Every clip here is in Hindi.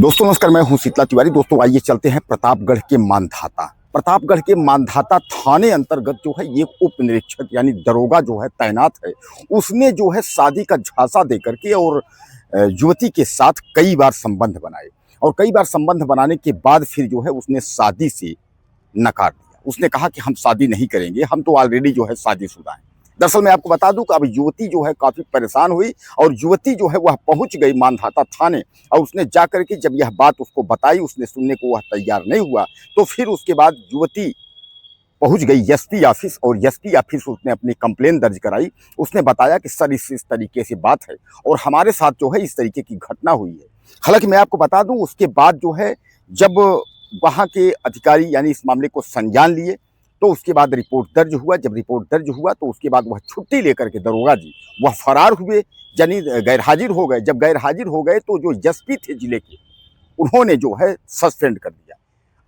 दोस्तों नमस्कार, मैं हूं शीतला तिवारी। दोस्तों आइए चलते हैं प्रतापगढ़ के मांधाता। प्रतापगढ़ के मांधाता थाने अंतर्गत जो है एक उप निरीक्षक यानी दरोगा जो है तैनात है। उसने जो है शादी का झांसा दे करके और युवती के साथ कई बार संबंध बनाए और कई बार संबंध बनाने के बाद फिर जो है उसने शादी से नकार दिया। उसने कहा कि हम शादी नहीं करेंगे, हम तो ऑलरेडी जो है शादीशुदा हैं। दरअसल मैं आपको बता दूं कि अब युवती जो है काफी परेशान हुई और युवती जो है वह पहुंच गई मांधाता थाने और उसने जाकर के जब यह बात उसको बताई, उसने सुनने को वह तैयार नहीं हुआ। तो फिर उसके बाद युवती पहुंच गई एसपी ऑफिस और एसपी ऑफिस उसने अपनी कंप्लेन दर्ज कराई। उसने बताया कि सर इस तरीके से बात है और हमारे साथ जो है इस तरीके की घटना हुई है। हालांकि मैं आपको बता दूं उसके बाद जो है जब वहां के अधिकारी यानी इस मामले को संज्ञान लिए तो उसके बाद रिपोर्ट दर्ज हुआ। जब रिपोर्ट दर्ज हुआ तो उसके बाद वह छुट्टी लेकर के दरोगा जी वह फरार हुए, यानी गैरहाजिर हो गए। जब गैरहाजिर हो गए तो जो एसपी थे जिले के, उन्होंने जो है सस्पेंड कर दिया।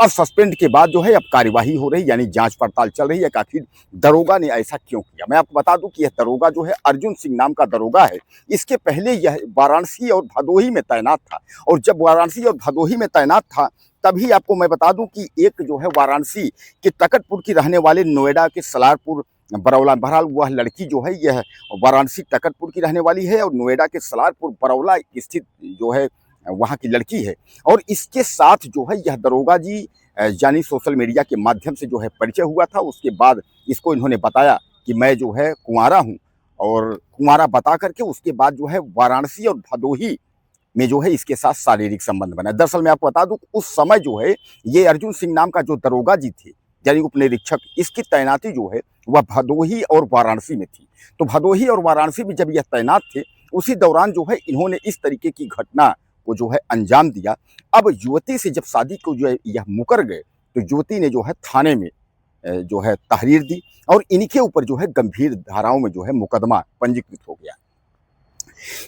अब सस्पेंड के बाद जो है अब कार्यवाही हो रही, यानी जांच पड़ताल चल रही है कि आखिर दरोगा ने ऐसा क्यों किया। मैं आपको बता दूं कि यह दरोगा जो है अर्जुन सिंह नाम का दरोगा है। इसके पहले यह वाराणसी और भदोही में तैनात था और जब वाराणसी और भदोही में तैनात था तभी आपको मैं बता दूं कि एक जो है वाराणसी के तकतपुर की रहने वाले नोएडा के सलारपुर बरौला, बहरहाल वह लड़की जो है यह वाराणसी तकतपुर की रहने वाली है और नोएडा के सलारपुर बरौला स्थित जो है वहाँ की लड़की है। और इसके साथ जो है यह दरोगा जी यानी सोशल मीडिया के माध्यम से जो है परिचय हुआ था। उसके बाद इसको इन्होंने बताया कि मैं जो है कुंवारा हूँ और कुंवारा बता करके उसके बाद जो है वाराणसी और भदोही में जो है इसके साथ शारीरिक संबंध बना। दरअसल मैं आपको बता दूं उस समय जो है ये अर्जुन सिंह नाम का जो दरोगा जी थे यानी उप निरीक्षक, इसकी तैनाती जो है वह भदोही और वाराणसी में थी। तो भदोही और वाराणसी में जब यह तैनात थे उसी दौरान जो है इन्होंने इस तरीके की घटना को जो है अंजाम दिया। अब युवती से जब शादी को जो है यह मुकर गए तो युवती ने जो है थाने में जो है तहरीर दी और इनके ऊपर जो है गंभीर धाराओं में जो है मुकदमा पंजीकृत हो गया।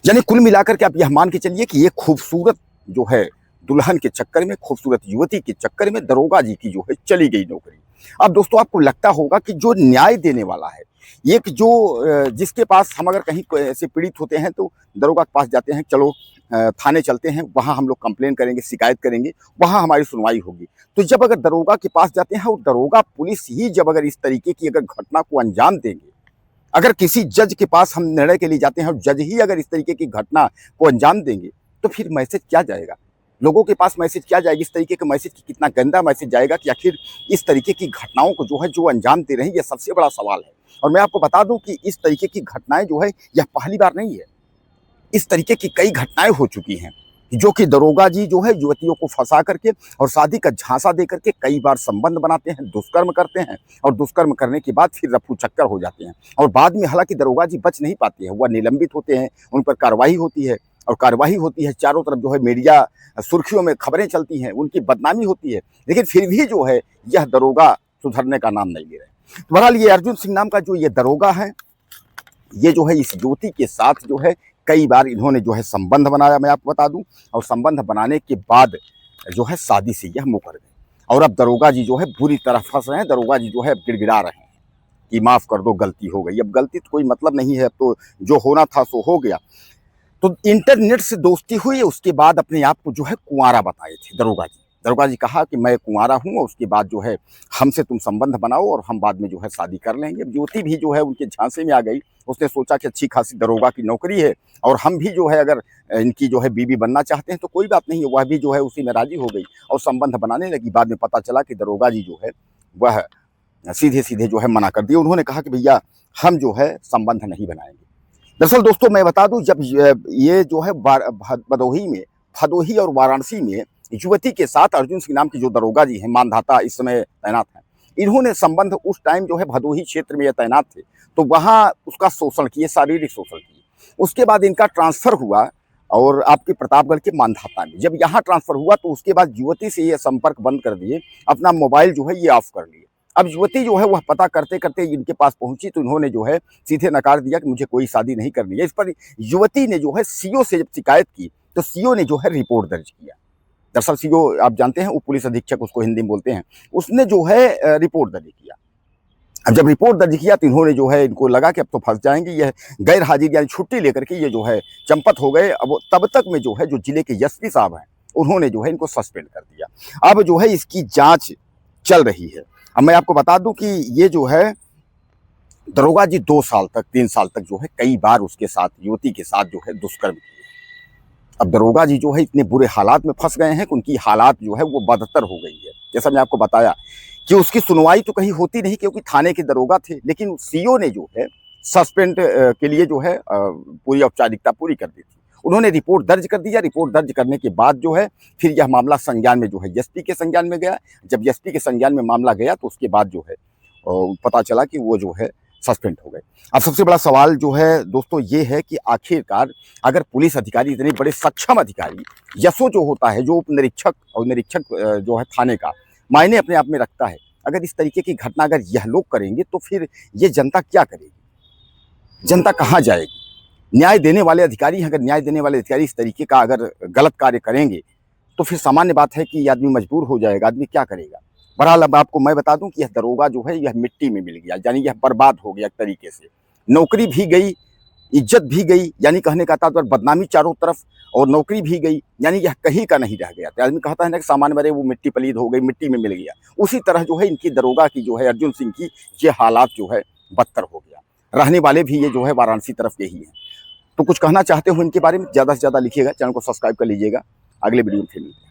यानी कुल मिलाकर के आप यह मान के चलिए कि ये खूबसूरत जो है दुल्हन के चक्कर में, खूबसूरत युवती के चक्कर में दरोगा जी की जो है चली गई नौकरी। अब दोस्तों आपको लगता होगा कि जो न्याय देने वाला है, एक जो जिसके पास हम अगर कहीं ऐसे पीड़ित होते हैं तो दरोगा के पास जाते हैं, चलो थाने चलते हैं, वहाँ हम लोग कंप्लेन करेंगे, शिकायत करेंगे, वहाँ हमारी सुनवाई होगी। तो जब अगर दरोगा के पास जाते हैं और दरोगा पुलिस ही जब अगर इस तरीके की अगर घटना को अंजाम देंगे, अगर किसी जज के पास हम निर्णय के लिए जाते हैं और जज ही अगर इस तरीके की घटना को अंजाम देंगे तो फिर मैसेज क्या जाएगा, लोगों के पास मैसेज क्या जाएगा, इस तरीके के मैसेज की कितना गंदा मैसेज जाएगा कि आखिर इस तरीके की घटनाओं को जो है जो अंजाम दे रहे हैं, यह सबसे बड़ा सवाल है। और मैं आपको बता दूं कि इस तरीके की घटनाएं जो है यह पहली बार नहीं है, इस तरीके की कई घटनाएं हो चुकी हैं जो कि दरोगा जी जो है युवतियों को फंसा करके और शादी का झांसा दे करके कई बार संबंध बनाते हैं, दुष्कर्म करते हैं और दुष्कर्म करने के बाद फिर रफू चक्कर हो जाते हैं और बाद में हालांकि दरोगा जी बच नहीं पाते हैं, वह निलंबित होते हैं, उन पर कार्रवाई होती है और कार्रवाई होती है, चारों तरफ जो है मीडिया सुर्खियों में खबरें चलती हैं, उनकी बदनामी होती है, लेकिन फिर भी जो है यह दरोगा सुधरने का नाम नहीं ले रहे। तो बहरहाल ये अर्जुन सिंह नाम का जो ये दरोगा है, ये जो है इस युवती के साथ जो है कई बार इन्होंने जो है संबंध बनाया, मैं आपको बता दूं, और संबंध बनाने के बाद जो है शादी से यह मुकर गए और अब दरोगा जी जो है बुरी तरह फंस रहे हैं। दरोगा जी जो है गिड़गिड़ा रहे हैं कि माफ़ कर दो, गलती हो गई। अब गलती तो कोई मतलब नहीं है, अब तो जो होना था सो हो गया। तो इंटरनेट से दोस्ती हुई, उसके बाद अपने आप को जो है कुंवारा बताए थे दरोगा जी। दरोगा जी कहा कि मैं कुंवारा हूँ और उसके बाद जो है हमसे तुम संबंध बनाओ और हम बाद में जो है शादी कर लेंगे। अब युवती भी जो है उनके झांसे में आ गई, उसने सोचा कि अच्छी खासी दरोगा की नौकरी है और हम भी जो है अगर इनकी जो है बीवी बनना चाहते हैं तो कोई बात नहीं है, वह भी जो है उसी में राजी हो गई और संबंध बनाने लगी। बाद में पता चला कि दरोगा जी जो है वह सीधे सीधे जो है मना कर दिए। उन्होंने कहा कि भैया हम जो है संबंध नहीं बनाएंगे। दरअसल दोस्तों मैं बता दूं जब ये जो है भदोही और वाराणसी में युवती के साथ अर्जुन सिंह नाम की जो दरोगा जी हैं, मानधाता इस समय तैनात हैं, इन्होंने संबंध उस टाइम जो है भदोही क्षेत्र में ये तैनात थे तो वहाँ उसका शोषण किए, शारीरिक शोषण किए। उसके बाद इनका ट्रांसफर हुआ और आपके प्रतापगढ़ के मानधाता में जब यहाँ ट्रांसफर हुआ तो उसके बाद युवती से ये संपर्क बंद कर दिए, अपना मोबाइल जो है ये ऑफ कर लिए। अब युवती जो है वह पता करते करते इनके पास पहुंची तो इन्होंने जो है सीधे नकार दिया कि मुझे कोई शादी नहीं करनी है। इस पर युवती ने जो है सीओ से जब शिकायत की तो सीओ ने जो है रिपोर्ट दर्ज किया। दरअसल सीओ आप जानते हैं उप पुलिस अधीक्षक उसको हिंदी में बोलते हैं, उसने जो है रिपोर्ट दर्ज किया। अब जब रिपोर्ट दर्ज किया तो इन्होंने जो है इनको लगा कि अब तो फंस जाएंगे, यह गैर हाजिर यानी छुट्टी लेकर के ये जो है चंपत हो गए। अब तब तक में जो है जो जिले के एसपी साहब हैं उन्होंने जो है इनको सस्पेंड कर दिया। अब जो है इसकी जांच चल रही है। अब मैं आपको बता दूं कि ये जो है दरोगा जी 2 साल तक 3 साल तक जो है कई बार उसके साथ युवती के साथ जो है दुष्कर्म किए। अब दरोगा जी जो है इतने बुरे हालात में फंस गए हैं कि उनकी हालात जो है वो बदतर हो गई है। जैसा मैं आपको बताया कि उसकी सुनवाई तो कहीं होती नहीं क्योंकि थाने के दरोगा थे, लेकिन सीओ ने जो है सस्पेंड के लिए जो है पूरी औपचारिकता पूरी कर दी थी। उन्होंने रिपोर्ट दर्ज कर दिया। रिपोर्ट दर्ज करने के बाद जो है फिर यह मामला संज्ञान में जो है एसपी के संज्ञान में गया। जब एसपी के संज्ञान में मामला गया तो उसके बाद जो है पता चला कि वो जो है सस्पेंड हो गए। अब सबसे बड़ा सवाल जो है दोस्तों ये है कि आखिरकार अगर पुलिस अधिकारी इतने बड़े सक्षम अधिकारी, यशो जो होता है, जो उप निरीक्षक और निरीक्षक जो है थाने का मायने अपने आप में रखता है, अगर इस तरीके की घटना अगर यह लोग करेंगे तो फिर ये जनता क्या करेगी? जनता कहाँ जाएगी? न्याय देने वाले अधिकारी, अगर न्याय देने वाले अधिकारी इस तरीके का अगर गलत कार्य करेंगे तो फिर सामान्य बात है कि आदमी मजबूर हो जाएगा। आदमी क्या करेगा? बहरहाल अब आपको मैं बता दूं कि यह दरोगा जो है यह मिट्टी में मिल गया, यानी यह बर्बाद हो गया एक तरीके से। नौकरी भी गई, इज्जत भी गई, यानी कहने का तात्पर्य बदनामी चारों तरफ, और नौकरी भी गई, यानी यह कहीं का नहीं रह गया। तो आदमी कहता है ना कि सामान्य बरे वो मिट्टी पलीद हो गई, मिट्टी में मिल गया। उसी तरह जो है इनकी दरोगा की जो है अर्जुन सिंह की ये हालात जो है बदतर हो गया। रहने वाले भी ये जो है वाराणसी तरफ के ही हैं। तो कुछ कहना चाहते हो इनके बारे में ज़्यादा से ज़्यादा लिखिएगा, चैनल को सब्सक्राइब कर लीजिएगा। अगले वीडियो में फिर मिलते हैं।